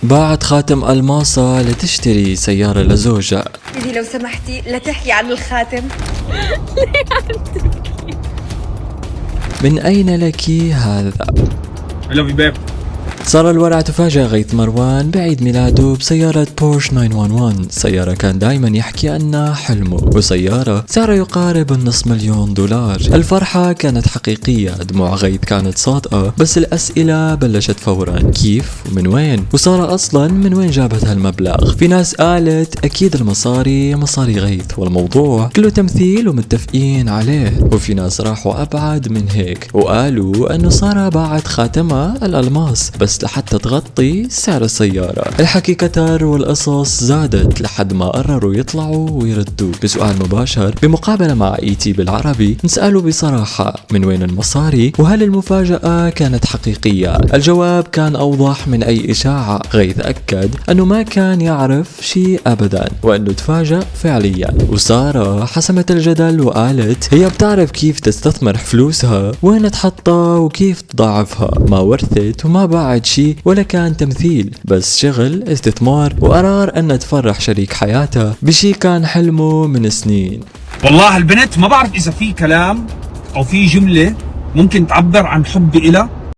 باعت خاتم ألماصة لتشتري سيارة لزوجها. سيدي لو سمحتي لا تحكي عن الخاتم. من أين لك هذا؟ I love you babe. صار الورع تفاجأ غيث مروان بعيد ميلاده بسيارة بورش 911. سيارة كان دايما يحكي عنها حلمه، وسيارة سعرها يقارب $500,000. الفرحة كانت حقيقية، دموع غيث كانت صادقة، بس الأسئلة بلشت فورا: كيف ومن وين؟ وسارة أصلا من وين جابت هالمبلغ؟ في ناس قالت أكيد المصاري مصاري غيث والموضوع كله تمثيل ومتفقين عليه، وفي ناس راحوا أبعد من هيك وقالوا أنه سارة باعت خاتمها الألماس بس لحتى تغطي سعر السيارة. الحكي كتر والقصص زادت لحد ما قرروا يطلعوا ويردوا بسؤال مباشر بمقابلة مع اي بالعربي. نسأله بصراحة من وين المصاري، وهل المفاجأة كانت حقيقية؟ الجواب كان أوضح من أي إشاعة. غيث أكد أنه ما كان يعرف شيء أبدا وأنه تفاجأ فعليا، وسارة حسمت الجدل وقالت هي بتعرف كيف تستثمر فلوسها، وين تحطها وكيف تضاعفها. ما ورثت وما باعت شيء ولا كان تمثيل، بس شغل استثمار، وقرار أن تفرح شريك حياتها بشي كان حلمه من سنين. والله البنت ما بعرف اذا في كلام او في جملة ممكن تعبر عن حبي إلها